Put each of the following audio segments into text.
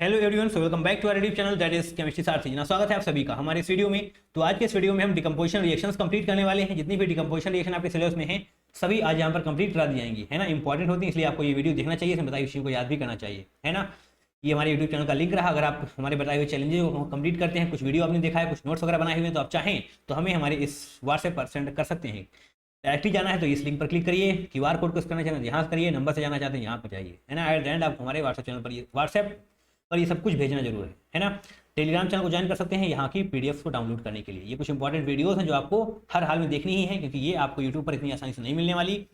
Hello everyone, so welcome back to our YouTube channel that is chemistry Sarathi. ना स्वागत है आप सभी का हमारे इस वीडियो में। तो आज के इस वीडियो में हम डिकम्पोजिशन रिएक्शंस कंप्लीट करने वाले हैं। जितनी भी डिकम्पोजिशन रिएक्शन आपके सिलेबस में है सभी आज यहाँ पर कंप्लीट करा दी जाएंगी, है ना। इंपॉर्टेंट होती है, इसलिए आपको ये वीडियो देखना चाहिए, इसमें बताई चीज़ को याद भी करना चाहिए, है ना। ये हमारे यूट्यूब चैनल का लिंक रहा। अगर आप हमारे बताए हुए चैलेंजेस को कंप्लीट करते हैं, कुछ वीडियो आपने देखा है, कुछ नोट्स वगैरह बनाए हुए हैं, तो आप चाहें तो हमें हमारे इस व्हाट्सएप पर सेंड कर सकते हैं। डायरेक्टली जाना है तो इस लिंक पर क्लिक करिए, क्यूआर कोड को स्कैन करना चाहते हैं यहाँ करिए, नंबर से जाना चाहते हैं यहाँ पर जाइए, है ना। एट द एंड आप हमारे व्हाट्सएप चैनल पर व्हाट्सएप पर ये सब कुछ भेजना जरूर है ना। टेलीग्राम चैनल को ज्वाइन कर सकते हैं यहाँ की पीडीएफ को डाउनलोड करने के लिए। ये कुछ इंपॉर्टेंट वीडियोस हैं जो आपको हर हाल में देखनी ही है, क्योंकि ये आपको यूट्यूब पर इतनी आसानी से नहीं मिलने वाली,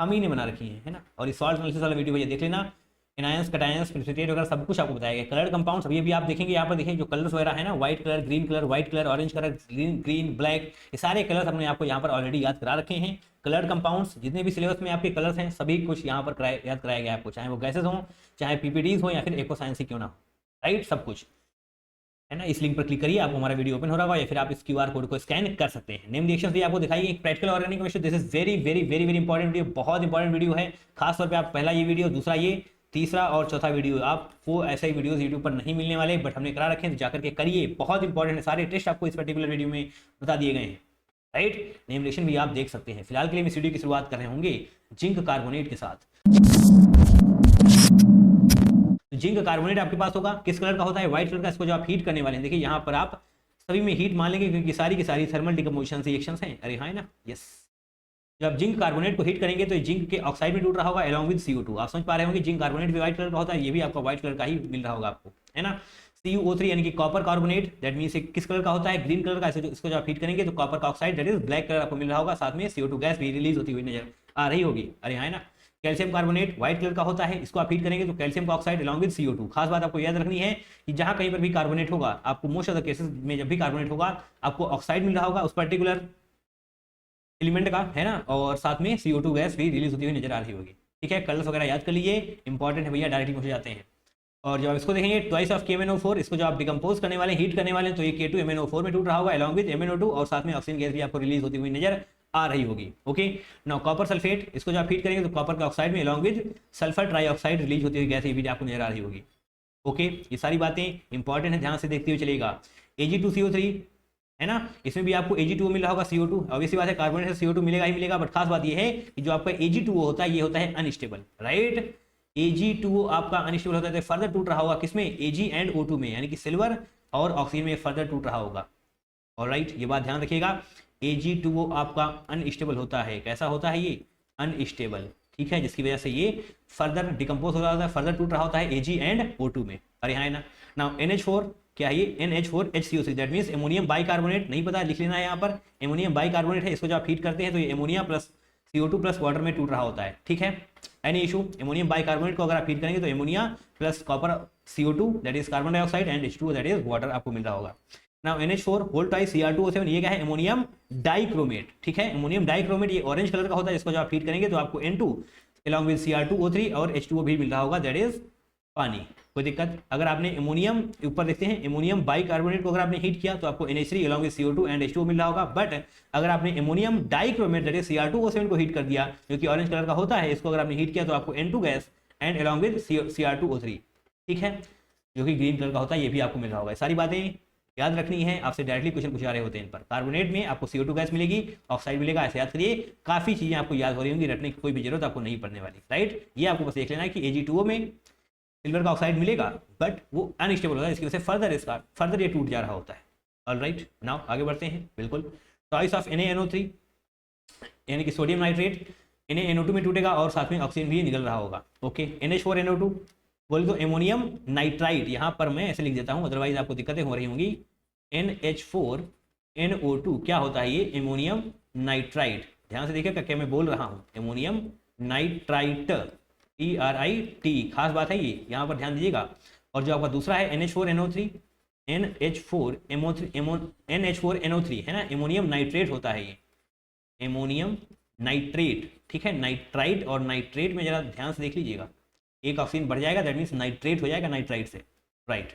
हम ही ने बना रखी है ना। और इस सॉल्ट एनालिसिस वाला वीडियो भैया देख लेना। एनायंस, कटायंस, प्रेसिपिटेट वगैरह सब कुछ आपको बताया गया। कलर कंपाउंड्स अभी भी आप देखेंगे, यहाँ पर देखिए जो कलर्स वगैरह है ना, white colour, green colour, white colour, orange colour, green black, ये सारे कलर्स हमने आपको यहाँ पर ऑलरेडी याद करा रखे हैं। कलर कंपाउंड्स जितने भी सिलेबस में आपके कलर्स हैं सभी कुछ यहाँ पर याद कराया गया आपको, चाहे वो गैसेस हों, चाहे पीपीडीज हो, या फिर एको साइंस ही क्यों ना हो, राइट, सब कुछ, है ना। इस लिंक पर क्लिक करिए, आपको हमारा वीडियो ओपन हो रहा होगा, या फिर आप इस क्यूआर कोड को स्कैन कर सकते हैं। नेम रिएक्शंस भी आपको दिखाई, एक practical organic chemistry. This is very very very very important video, बहुत इंपॉर्टेंट वीडियो है। खासतौर पे आप पहला ये वीडियो, दूसरा ये, तीसरा और चौथा वीडियो, आपको ऐसे ही वीडियोस यूट्यूब पर नहीं मिलने वाले, बट हमने करा रखे हैं, तो जाकर के करिए, बहुत इंपॉर्टेंट है। सारे टेस्ट आपको इस पर्टिकुलर वीडियो में बता दिए गए हैं, राइट। नेम रिएक्शन भी आप देख सकते हैं। फिलहाल के लिए इस वीडियो की शुरुआत कर रहे होंगे जिंक कार्बोनेट के साथ। जिंक कार्बोनेट आपके पास होगा, किस कलर का होता है? व्हाइट कलर का। इसको जो आप हीट करने वाले हैं, देखिए यहाँ पर आप सभी में हीट मान लेंगे, क्योंकि सारी की सारी थर्मल डिकम्पोजिशन रिएक्शंस हैं। अरे हाँ, है ना, यस। जब जिंक कार्बोनेट को हीट करेंगे तो जिंक के ऑक्साइड में टूट रहा होगा अलॉन्ग विद CO2। आप समझ पा रहे होंगे, जिंक कार्बोनेट भी व्हाइट कलर का होता है, ये भी आपका व्हाइट कलर का ही मिल रहा होगा आपको, है ना। CuO3 यानी कि कॉपर कार्बोनेट, दैट मीन्स किस कलर का होता है? ग्रीन कलर का। इसको जब आप हीट करेंगे तो कॉपर का oxide that is black colour आपको मिल रहा होगा, साथ में CO2 गैस भी रिलीज होती हुई नजर आ रही होगी। अरे हाँ, है ना। कैल्शियम कार्बोनेट व्हाइट कलर का होता है, इसको आप हीट करेंगे तो कैल्शियम का ऑक्साइड अलॉन्ग विद CO2। खास बात आपको याद रखनी है कि जहां कहीं पर भी कार्बोनेट होगा, आपको मोस्ट ऑफ द केसेस में जब भी कार्बोनेट होगा आपको ऑक्साइड मिल रहा होगा उस पर्टिकुलर एलिमेंट का, है ना, और साथ में CO2 गैस भी रिलीज होती हुई नजर आ रही होगी। ठीक है, कलर्स वगैरह याद कर लीजिए, इंपॉर्टेंट है भैया, डायरेक्टली पहुंच जाते हैं। और जब आप इसको देखेंगे ट्वाइस ऑफ KMnO4, इसको जो आप डिकम्पोज करने वाले, हीट करने वाले हैं, तो ये K2MnO4 में टूट रहा होगा अलॉन्ग विद MnO2, और साथ में ऑक्सीजन गैस भी आपको रिलीज होती हुई नजर आ रही होगी। ओके, नाउ कॉपर सल्फेट, इसको जो आप हीट करेंगे तो कॉपर का ऑक्साइड में along with sulphur trioxide release होती हुई गैस भी आपको नजर आ रही होगी। ओके, ये सारी बातें इंपॉर्टेंट है, ध्यान से देखते हुए चलेगा। Ag2CO3, है ना, इसमें भी आपको Ag2O मिल रहा होगा। CO2 ऑब्वियसली बात है, कार्बोनेट से CO2 मिलेगा ही मिलेगा, बट खास बात ये है कि जो आपका Ag2O होता है ये होता है अनस्टेबल, राइट। Ag2O आपका अनस्टेबल होता है, तो फर्दर टूट रहा होगा किसमें? Ag एंड O2 में, यानी कि सिल्वर और ऑक्सीजन में फर्दर टूट रहा होगा। ऑलराइट, ये बात ध्यान रखिएगा। Ag2O आपका अनस्टेबल होता है। कैसा होता है ये? अनस्टेबल, ठीक है, जिसकी वजह से ये फर्दर डिकम्पोज हो रहा होता है, फर्दर टूट रहा होता है Ag एंड O2 में। अरे हाँ, है ना। नाउ NH4 क्या है? ये NH4HCO3, that means ammonium bicarbonate. नहीं पता, लिख लेना है यहाँ पर, एमोनियम बाइकार्बोनेट है। इसको जब आप हीट करते हैं तो ये ammonia plus CO2 plus water में टूट रहा होता है, ठीक है। Any issue? एमोनियम बाइकार्बोनेट को अगर आप हीट करेंगे तो ammonia plus copper CO2 that is carbon dioxide and H2O that is water आपको मिल रहा होगा। Now NH4 whole twice Cr2O7, ये क्या है? एमोनियम डाइक्रोमेट, ठीक है। एमोनियम डाइक्रोमेट ये ऑरेंज कलर का होता है, जिसको जब आप हीट करेंगे तो आपको N2 अलॉन्ग विद Cr2O3 और H2O भी मिल रहा होगा, दैट इज पानी। कोई दिक्कत? अगर आपने एमोनियम ऊपर देखते हैं, एमोनियम बाइकार्बोनेट को अगर आपने हीट किया तो आपको NH3 along with CO2 and H2O मिल रहा होगा। बट अगर आपने ammonium dichromate that is Cr2O7 को हीट कर दिया, जो कि ऑरेंज कलर का होता है, इसको अगर आपने हीट किया तो आपको N2 gas and along with Cr2O3, ठीक है, जो कि ग्रीन कलर का होता है, ये भी आपको मिल रहा होगा। सारी बातें याद रखनी है, आपसे डायरेक्टली क्वेश्चन पूछा रहे होते हैं इन पर। कार्बोनेट में आपको CO2 गैस मिलेगी, ऑक्साइड मिलेगा, ऐसे याद करिए। काफी चीजें आपको याद हो रही होंगी, रटने की कोई भी जरूरत आपको नहीं पड़ने वाली, राइट। ये आपको बस देख लेना है कि Ag2O में सिल्वर का ऑक्साइड मिलेगा, बट वो अनस्टेबल होता है, इसकी वजह से फर्दर ये टूट जा रहा होता है। ऑलराइट, नाउ आगे बढ़ते हैं। बिल्कुल, चॉइस ऑफ NaNO3 यानी कि सोडियम नाइट्रेट, NaNO2 में टूटेगा और साथ में ऑक्सीजन भी निकल रहा होगा। ओके, NH4NO2 बोले तो एमोनियम नाइट्राइट, यहाँ पर मैं ऐसे लिख देता हूँ, अदरवाइज आपको दिक्कतें हो रही होंगी। NH4NO2 क्या होता है? ये एमोनियम नाइट्राइट। ध्यान से देखिएगा क्या मैं बोल रहा हूँ, एमोनियम नाइट्राइट, TRIT, खास बात है ये, यहाँ पर ध्यान दीजिएगा। और जो आपका दूसरा है NH4NO3, NH4NO3 है ना, एमोनियम नाइट्रेट होता है ये, एमोनियम नाइट्रेट, ठीक है। नाइट्राइट और नाइट्रेट में जरा ध्यान से देख लीजिएगा, एक ऑक्सीजन बढ़ जाएगा, दैट मीन्स नाइट्रेट हो जाएगा नाइट्राइट से, राइट।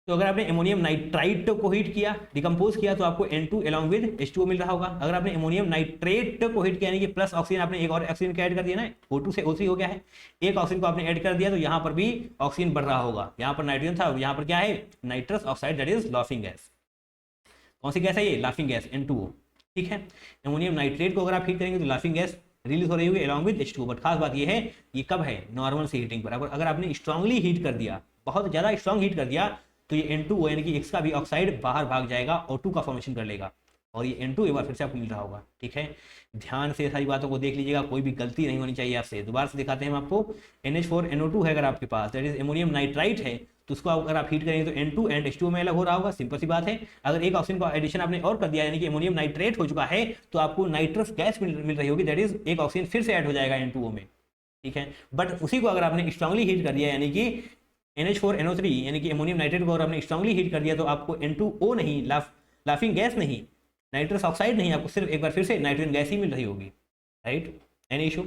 तो अगर आपने अमोनियम नाइट्राइट को हीट किया, डिकम्पोज किया, तो आपको N2 अलॉन्ग विद H2O मिल रहा होगा। अगर आपने अमोनियम नाइट्रेट को हीट किया यानी कि प्लस ऑक्सीजन, आपने एक और ऑक्सीजन का ऐड कर दिया ना, O2 से O3 हो गया है, एक ऑक्सीजन को आपने ऐड कर दिया, तो यहाँ पर भी ऑक्सीजन बढ़ रहा होगा। यहाँ पर नाइट्रोजन था, यहाँ पर क्या है, nitrous oxide, that is laughing gas. कौन सी गैस है ये, लाफिंग गैस, N2O। ठीक है, अमोनियम नाइट्रेट को अगर आप हीट करेंगे तो लाफिंग गैस रिलीज हो रही होगी अलॉन्ग विद H2O। बट खास बात ये है, ये कब है, नॉर्मल से हीटिंग पर। अगर आपने स्ट्रांगली हीट कर दिया, बहुत ज्यादा स्ट्रांग हीट कर दिया, तो ये N2O यानी कि इसका भी ऑक्साइड बाहर भाग जाएगा, O2 का फॉर्मेशन कर लेगा, और ये N2 एक बार फिर से आपको मिल रहा होगा। ठीक है, ध्यान से सारी बातों को देख लीजिएगा, कोई भी गलती नहीं होनी चाहिए आपसे। दोबारा से दिखाते हैं हम आपको, NH4NO2 है अगर आपके पास, दैट इज अमोनियम नाइट्राइट है, तो उसको अगर आप हीट करेंगे तो N2 एंड H2O में अलग हो रहा होगा, सिंपल सी बात है। अगर एक ऑक्सीजन का एडिशन आपने और कर दिया यानी कि अमोनियम नाइट्रेट हो चुका है, तो आपको नाइट्रस गैस मिल रही होगी, दैट इज एक ऑक्सीजन फिर से ऐड हो जाएगा N2O में। ठीक है, बट उसी को अगर आपने स्ट्रांगली हीट कर दिया यानी कि NH4NO3 यानी कि अमोनियम नाइट्रेट को अगर आपने स्ट्रांगली हीट कर दिया, तो आपको N2O नहीं, लाफिंग गैस नहीं, नाइट्रस ऑक्साइड नहीं, आपको सिर्फ एक बार फिर से नाइट्रोजन गैस ही मिल रही होगी। Right, any issue.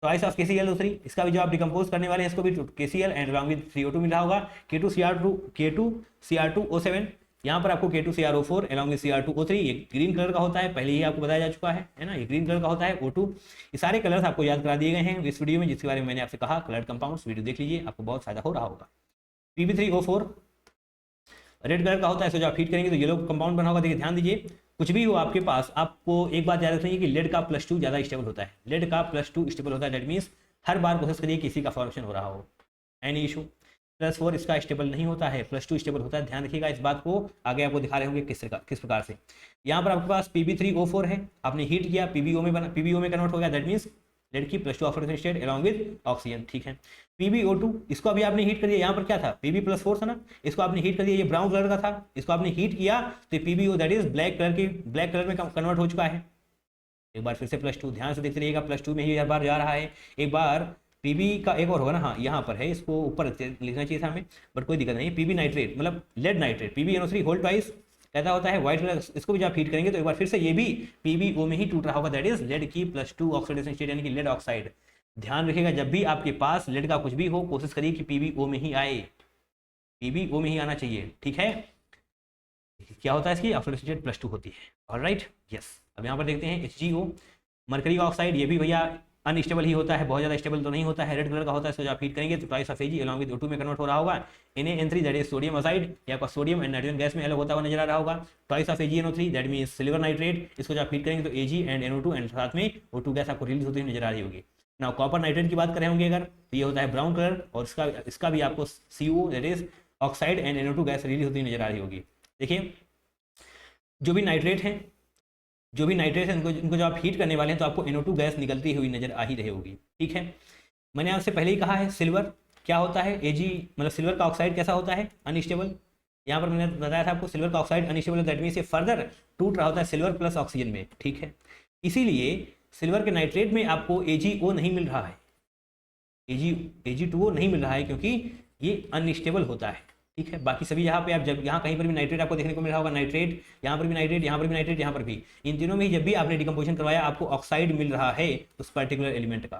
Twice of KCl2, इसका भी जो आप डिकम्पोज करने वाले हैं इसको भी KCl and along with CO2 मिला होगा, K2Cr2O7, यहाँ पर आपको K2CrO4 अलॉन्ग विद Cr2O3, ये ग्रीन कलर का होता है, पहले ही आपको बताया जा चुका है ना, ये ग्रीन कलर का होता है O2। ये सारे कलर्स आपको याद करा दिए गए हैं इस वीडियो में, जिसके बारे में मैंने आपसे कहा कलर्ड कंपाउंड्स, वीडियो देख लीजिए, आपको बहुत फायदा हो रहा होगा। Pb3O4 रेड कलर का होता है, इसको जो आप हीट करेंगे तो येलो कंपाउंड बना होगा। देखिए ध्यान दीजिए, कुछ भी हो आपके पास, आपको एक बात याद रखनी है कि लेड का +2 ज़्यादा स्टेबल होता है, लेड का +2 स्टेबल होता है, दैट मीन्स हर बार कोशिश करिए किसी का फॉर्मेशन हो रहा हो। एनी इशू, +4 इसका स्टेबल नहीं होता है, +2 स्टेबल होता है, ध्यान रखिएगा इस बात को, आगे आपको दिखा रहे होंगे किस प्रकार से। यहाँ पर आपके पास Pb3O4 है, आपने हीट किया, PbO में कन्वर्ट हो गया, दैट मीन्स लेड की +2 oxidation state along with oxygen. ठीक है, PbO2 इसको अभी आपने हीट कर दिया, यहाँ पर क्या था, Pb+4 था ना, इसको आपने हीट कर दिया, ये ब्राउन कलर का था, इसको आपने हीट किया तो PbO that is black colour में कन्वर्ट हो चुका है। एक बार फिर से +2, ध्यान से देखते रहिएगा, +2 में ही हर बार जा रहा है। एक बार Pb का एक और होगा ना, हाँ यहाँ पर है, इसको ऊपर लिखना चाहिए था हमें, बट कोई दिक्कत नहीं। Pb नाइट्रेट मतलब lead nitrate, PbNO3 whole twice कहता होता है व्हाइट कलर, इसको भी जब हीट करेंगे तो एक बार फिर से ये भी PbO में ही टूट रहा होगा, दैट इज लेड की +2 ऑक्सीडेशन स्टेट यानी कि लेड ऑक्साइड। ध्यान रखिएगा, जब भी आपके पास लेड का कुछ भी हो, कोशिश करिए कि PbO में ही आए, PbO में ही आना चाहिए। ठीक है, क्या होता है इसकी ऑक्सीडेशन स्टेट +2 होती है। Alright, yes. अब यहाँ पर देखते हैं HgO, मरकरी का ऑक्साइड, ये भी भैया अनस्टेबल ही होता है, बहुत ज़्यादा स्टेबल तो नहीं होता है, रेड कलर का होता है, इसको जब आप हीट करेंगे तो twice of Ag along with O2 में कन्वर्ट हो रहा होगा। Na(N3) that is sodium oxide, या आपका सोडियम एंड नाइट्रोजन गैस में अलग होता हुआ नजर आ रहा होगा। Twice of AgNO3 that means silver nitrate, इसको जब आप हीट करेंगे तो Ag एंड NO2 एंड साथ में O2 गैस आपको रिलीज होती हुई नजर आ रही होगी। ना कॉपर नाइट्रेट की बात करें होंगे अगर, तो ये होता है ब्राउन कलर, और इसका भी आपको CO that is oxide and NO2 gas release होती हुई नजर आ रही होगी। देखिए, जो भी नाइट्रेट है इनको जब आप हीट करने वाले हैं तो आपको NO2 गैस निकलती हुई नजर आ ही रही होगी। ठीक है, मैंने आपसे पहले ही कहा है सिल्वर क्या होता है, Ag मतलब सिल्वर का ऑक्साइड कैसा होता है, अनस्टेबल। यहाँ पर मैंने बताया था आपको सिल्वर का ऑक्साइड अनस्टेबल, दैट मीन्स ये फर्दर टूट रहा होता है सिल्वर प्लस ऑक्सीजन में। ठीक है, इसीलिए सिल्वर के नाइट्रेट में आपको AgO नहीं मिल रहा है, Ag2O नहीं मिल रहा है, क्योंकि ये अनस्टेबल होता है। ठीक है, बाकी सभी यहाँ पे आप जब यहाँ कहीं पर भी नाइट्रेट आपको देखने को मिल रहा होगा, नाइट्रेट यहाँ पर भी नाइट्रेट, यहाँ पर भी नाइट्रेट, यहाँ पर भी, इन तीनों में जब भी आपने डिकम्पोजिशन करवाया आपको ऑक्साइड मिल रहा है उस पर्टिकुलर एलिमेंट का,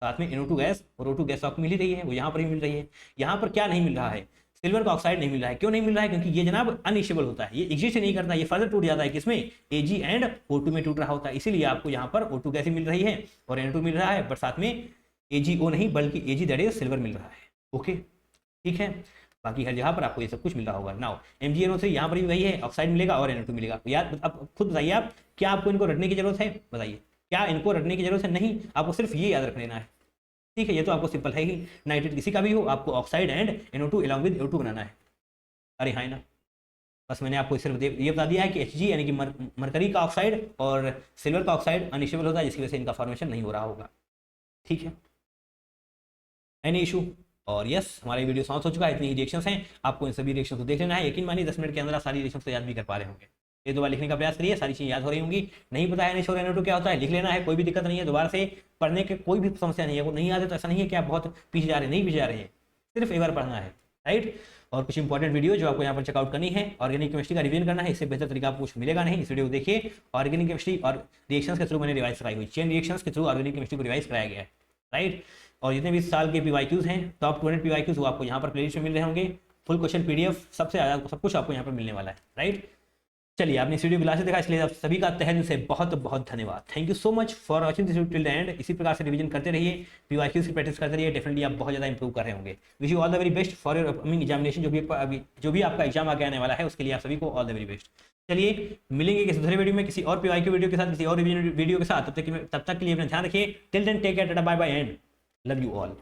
साथ में NO2 गैस और O2 गैस आपको मिल ही रही है, वो यहाँ पर भी मिल रही है। यहाँ पर क्या नहीं मिल रहा है, सिल्वर का ऑक्साइड नहीं मिल रहा है। क्यों नहीं मिल रहा है, क्योंकि ये जनाब अनस्टेबल होता है, ये एग्जिस्ट नहीं करता, ये फर्दर टूट जाता है किसमें, Ag एंड O2 में टूट रहा होता है। इसीलिए आपको यहाँ पर O2 गैस मिल रही है और NO2 मिल रहा है, बट साथ में AgO नहीं बल्कि Ag दैट इज सिल्वर मिल रहा है। ओके, ठीक है, बाकी हर जगह पर आपको ये सब कुछ मिल रहा होगा। नाउ MgNO3 यहाँ पर भी वही है, ऑक्साइड मिलेगा और NO2 मिलेगा। यार अब खुद बताइए आप, क्या आपको इनको रटने की जरूरत है, बताइए, क्या इनको रटने की जरूरत है, नहीं, आपको सिर्फ ये याद रख लेना है। ठीक है, ये तो आपको सिंपल है ही, नाइट्रेट किसी का भी हो आपको oxide and NO2 along with O2 बनाना है। अरे हाँ ना, बस मैंने आपको सिर्फ ये बता दिया है कि Hg यानी कि मरकरी का ऑक्साइड और सिल्वर का ऑक्साइड अनस्टेबल होता है, जिसकी वजह से इनका फॉर्मेशन नहीं हो रहा होगा। ठीक है, एनी इशू। और यस, हमारी वीडियो समाप्त हो चुका है, इतनी ही रिएक्शंस हैं, आपको इन सभी रिएक्शन को देख लेना है। यकीन मानिए 10 मिनट के अंदर आप सारी रिएक्शन को याद भी कर पा रहे होंगे। ये दोबारा लिखने का प्रयास करिए, सारी चीज़ें याद हो रही होंगी। नहीं पता है NH और NO2 क्या होता है, लिख लेना है, कोई भी दिक्कत नहीं है। दोबारा से पढ़ने के कोई भी समस्या नहीं है, वो नहीं आते तो ऐसा नहीं है कि आप बहुत पीछे जा रहे हैं, नहीं पीछे जा रहे हैं, सिर्फ एक बार पढ़ना है। राइट, और कुछ इंपॉर्टेंट वीडियो जो आपको यहाँ पर चेकआउट करनी है, ऑर्गेनिक केमिस्ट्री का रिवीजन करना है, इससे बेहतर तरीका आपको कुछ मिलेगा नहीं। इस वीडियो को देखिए, ऑर्गेनिक केमिस्ट्री और रिएक्शंस के थ्रू मैंने रिवाइज कराई हुई, चेन रिएक्शंस के थ्रू ऑर्गेनिक केमिस्ट्री को रिवाइज कराया गया है। राइट, और जितने भी साल के PYQs हैं, टॉप 200 PYQs वो आपको यहाँ पर प्लेलिस्ट में मिल रहे होंगे। फुल क्वेश्चन PDF सबसे ज़्यादा सब कुछ आपको यहाँ पर मिलने वाला है, राइट। चलिए, आपने इस वीडियो को लास्ट देखा, इसलिए आप सभी का तहे दिल से बहुत बहुत धन्यवाद। Thank you so much for watching this video till the end. इसी प्रकार से रिवीजन करते रहिए, PYQs की प्रैक्टिस करते रहिए, डेफिनेटली आप बहुत ज़्यादा इंप्रूव कर रहे होंगे। Wish you all the very best for your upcoming examination. जो भी आपका एग्जाम आगे आने वाला है, उसके लिए आप सभी को ऑल द वेरी बेस्ट। चलिए, मिलेंगे किसी दूसरे वीडियो में, किसी और PYQ वीडियो के साथ, किसी और रिवीजन वीडियो के साथ। तब तक के लिए अपना ध्यान रखिए। Till then take care, tata bye bye and love you all.